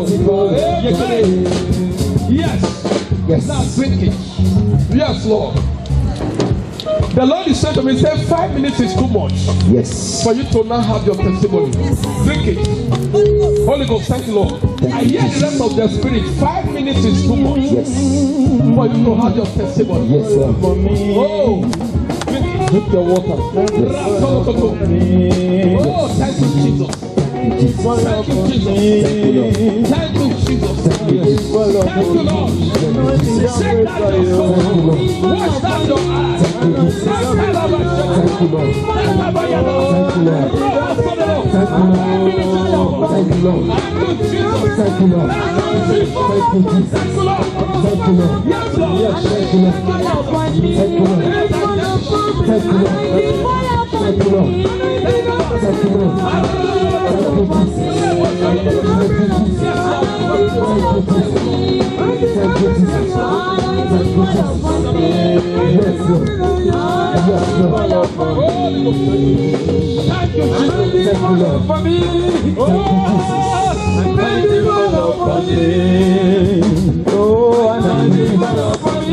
Yes, Lord. Yes. Yes. Now drink it. Yes, Lord. The Lord is saying to me, say 5 minutes is too much Yes. for you to now have your testimony. Drink it. Holy Ghost, thank you, Lord. I hear the rest of the Spirit. 5 minutes is too much Yes. for you to have your testimony. Yes, Lord. Oh, drink it. Drink your water. Oh, thank you, Jesus. Thank you, Jesus. Thank you, Jesus. Thank you, Lord. Thank you, Jesus. Thank you, Jesus. Thank you, Lord. Shake that your soul. Wash down your eyes. Thank you, Jesus. Thank you, Lord. Thank you, Lord. Thank you, Lord. Thank you, Lord. Thank you, Lord. Thank you, Jesus. Thank you, Jesus. Thank you, Lord. Thank you, Lord. Yes, thank you, Lord. Thank you, Lord. Thank you, Lord. Thank you, Lord. Thank you, Lord. Thank you, Jesus. Thank you, Jesus. Thank you, Jesus. Thank you, Jesus. Thank you, Jesus. Yes, Lord. Yes, Lord. Thank you, Jesus. Thank you, Lord. For me. Thank you, Jesus. Oh, I thank you for me.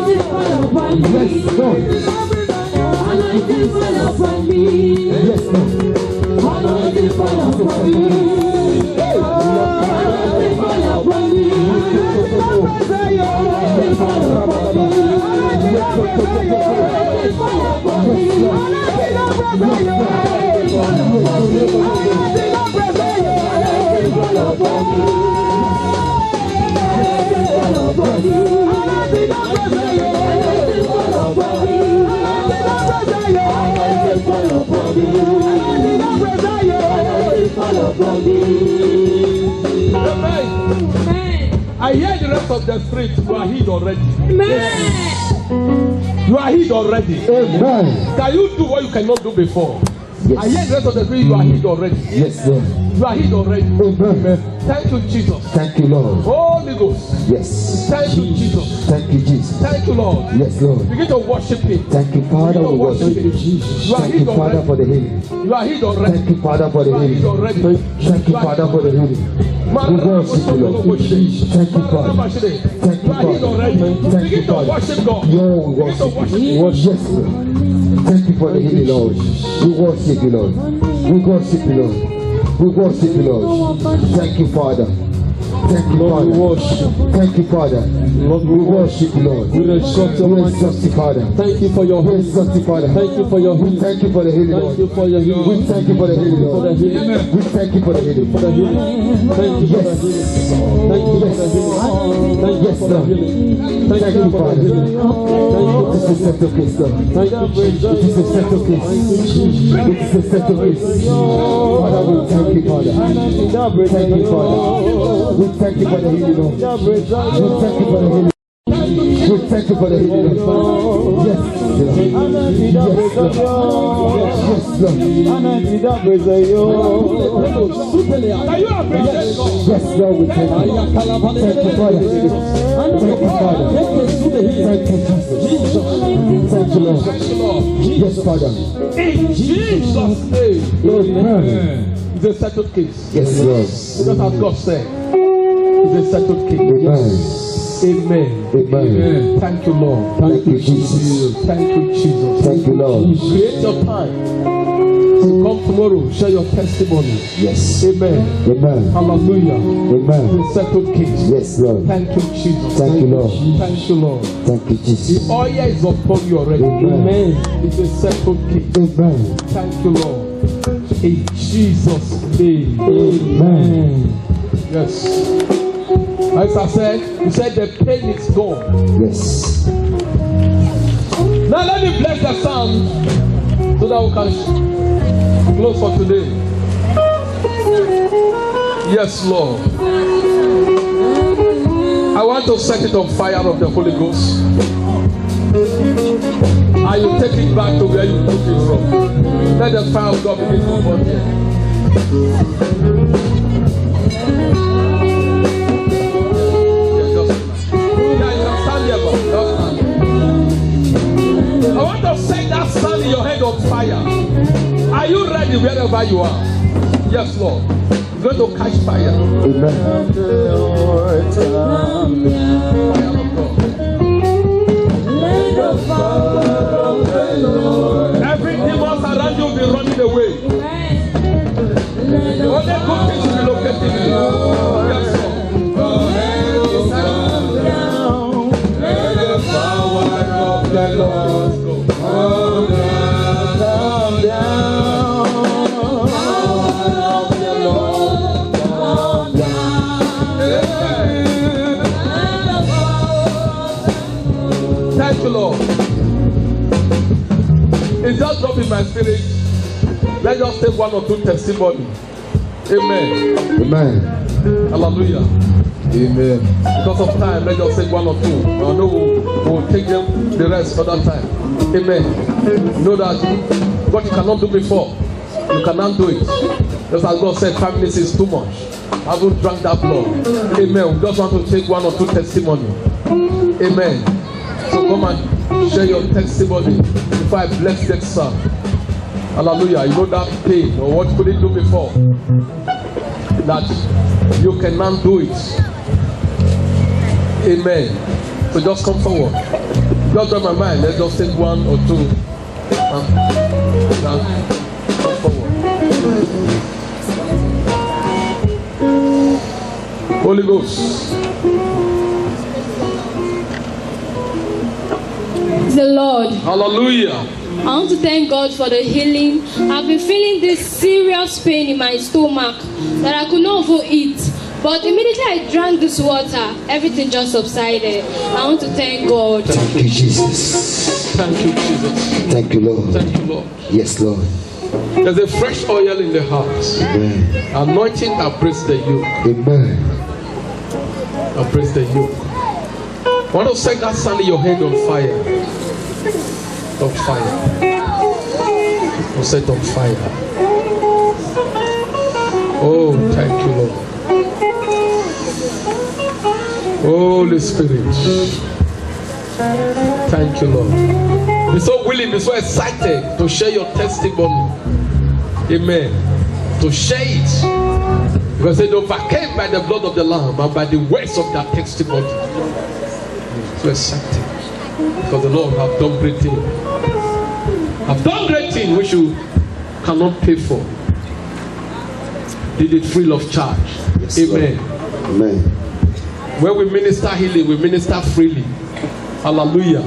Yes, Lord. Yes, Lord. I hear the rest of the Spirit. You are healed already. You are healed already. Amen. Can you do what you cannot do before? Yes. I hear the rest of the Spirit. You are healed already. Yes, Lord. You are healed already. Amen. Thank you, Jesus. Thank you, Lord. Holy Ghost. Yes. Thank you, Jesus. Thank you, Jesus. Thank you, Lord. Yes, Lord. Begin to worship Him. Thank you, Father, for worship. You are Thank you, healed Father, for already. the healing. You are healed already. Thank you, Father, for the You are healed healing. already. Thank you, Father, for the healing. We worship you, Lord. Thank you, Father. Thank You you, are healed already. Father. Thank Begin you, to Father. worship God. Yo, we Begin to worship worship you. Him. Yes, Lord. Thank you for the healing, Lord. We worship you, Lord. We worship you, Lord. We worship you, Lord. Thank you, Father. Thank you, Father. Thank you, Father. We worship you, Lord. We exalt you, Father. Thank you for your We healing. exalt you, Father. Thank you for your We healing. thank you for the healing, Thank Lord. you for your healing. We thank you for the healing, For the Lord. healing. We thank you for the healing. For the healing. Thank you for the healing. Thank you for the healing. Thank you for the healing. Thank Thank you you, for the Father. healing. Thank you. It is a settled case, Lord. Thank you, Jesus. It is a settled case. Thank you, Jesus. It is a settled case. Father, we thank you, Father. Thank you, Father. We thank you for the healing, Lord. We thank you for the healing. We thank you for the healing, Lord. Yes, Lord. Yes, yes, Lord, we thank you. Thank you, Father. Thank you, Father. Thank you, Jesus. Thank you, Lord. Yes, Father. In Jesus' name. Amen. It's a settled case. Yes, Lord. Just as God said. It's a settled case. Amen. Amen. Amen. Thank you, Lord. Thank you, Jesus. Thank you, Jesus. Thank you, Lord. Create your time to come tomorrow, share your testimony. Yes. Amen. Amen. Hallelujah. Amen. It's a settled case. Yes, Lord. Thank you, Jesus. Thank you, Lord. Thank you, Lord. Thank you, Jesus. The oil is upon you already. Amen. It's a settled case. Amen. Thank you, Lord. In Jesus' name. Amen. Yes. As I said, you said the pain is gone. Yes. Now let me bless the sound so that we can close for today. Yes, Lord. I want to set it on fire of the Holy Ghost. I will take it back to where you took it from. Let the fire of God begin to burn here. I want to set that sand in your head on fire. Are you ready wherever you are? Yes, Lord. It's going to catch fire. Amen. Every demon around you will be running away. Only good things will be locating you. Yes, Lord. Let the power of the Lord go. Come down. Thank you, Lord. It's just not in my spirit. Let's just take one or two testimony. Amen. Amen. Hallelujah. Amen. Because of time, let's just take one or two. I know we'll take them the rest other time. Amen. Know that what you cannot do before, you cannot do it. Just as God said, 5 minutes is too much. I haven't drank that blood. Amen. We just want to take one or two testimony. Amen. So come and share your testimony before I bless that son. Hallelujah. You know that pain or what could it do before? That you cannot do it. Amen. So just come forward. Just on my mind. Let's just take one or two. Come forward. Holy Ghost. The Lord. Hallelujah. I want to thank God for the healing. I've been feeling this serious pain in my stomach that I could not even eat. But immediately I drank this water, everything just subsided. I want to thank God. Thank you, Jesus. Thank you, Jesus. Thank you, Lord. Thank you, Lord. Yes, Lord. There's a fresh oil in the house. Amen. Anointing that breaks the yoke. Amen. That breaks the yoke. I want to set that sand in your head on fire. On fire. We'll set on fire. Oh, thank you, Lord. Holy Spirit. Thank you, Lord. Be so willing, be so excited to share your testimony. Amen. To share it. Because they overcame by the blood of the Lamb and by the words of that testimony. So excited. Because the Lord have done great things. Have done great things which you cannot pay for. Did it free of charge. Yes, amen. Lord. Amen. When we minister healing, we minister freely. Hallelujah.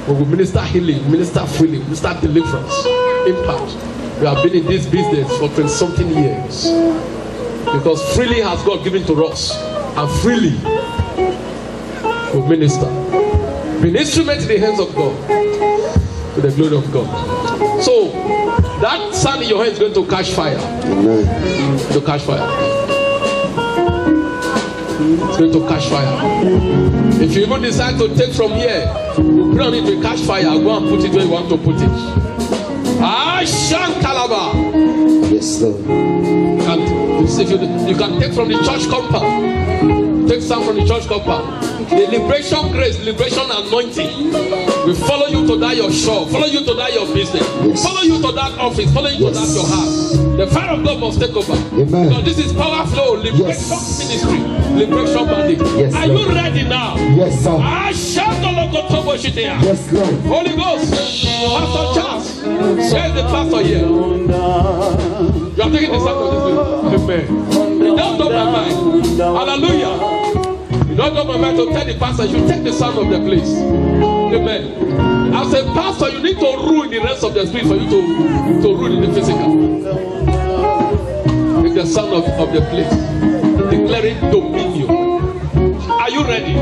When we minister healing, we minister freely, we minister deliverance, impact. We have been in this business for 20-something years. Because freely has God given to us. And freely we minister. Be an instrument in the hands of God. To the glory of God. So, that sand in your hand is going to catch fire. Amen. To catch fire. It's going to catch fire. If you even decide to take from here, you pray on it to catch fire. Go and put it where you want to put it. Shankalaba. Yes, Lord. And if you can take from the church compound. Take some from the church compound. The liberation grace, liberation anointing will follow you to that your shop, follow you to that your business, follow you to that office, follow you to that your house. The fire of God must take over. Amen. Because this is power flow, liberation ministry, liberation mandate. Yes, are you ready now? Yes, sir. Yes, Lord. Holy Ghost, Pastor Charles, where is the pastor here? You are taking the sound of this way. Amen. It don't know my mind. Hallelujah. You don't know my mind to tell the pastor, you take the sound of the place. Amen. As a pastor, you need to rule in the rest of the spirit for you to rule in the physical. Take the sound of the place. Declaring dominion. Are you ready?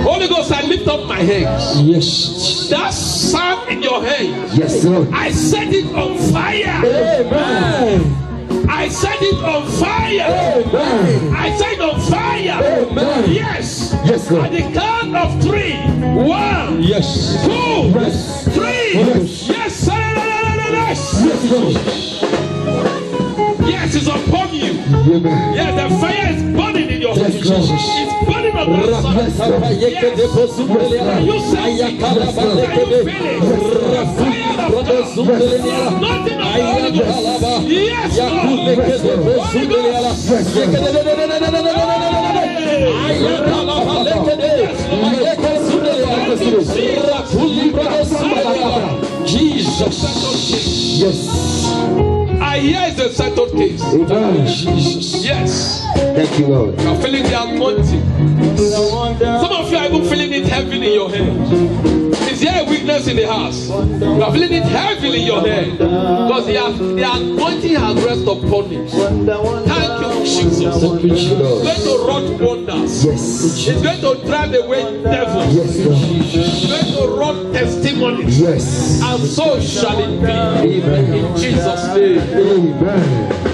Holy Ghost, I lift up my hands. Yes. That sound in your hands. Yes, Lord. I set it on fire. Amen. I set it on fire. Amen. I set it on fire. Amen. Yes. Yes, Lord. At the count of 3. 1. Yes. 2. Yes. 3. Yes. Yes. Yes, Lord. Yes, it's upon you. Amen. Yes, the fire is burning in your Yes, hands. Lord. It's burning on that side. Yes, Lord. Yes. You say it. Can you feel it? The fire of God. Nothing of the Holy Ghost. Yes, Lord. Holy Ghost. Jesus. Yes. I hear it's a settled case. Amen. Jesus. Yes. Thank you, Lord. You are feeling the anointing. Some of you are even feeling it heavily in your hand. Is there a weakness in the house? You are feeling it heavily in your hand. Because the anointing has rested upon it. Thank you, Jesus. Thank you, It's Lord. going to wrought wonders. Yes. It's going to drive away devils. Yes, Lord. It's going to wrought testimonies. Yes. And so shall it be. Amen. In Jesus' name. Amen.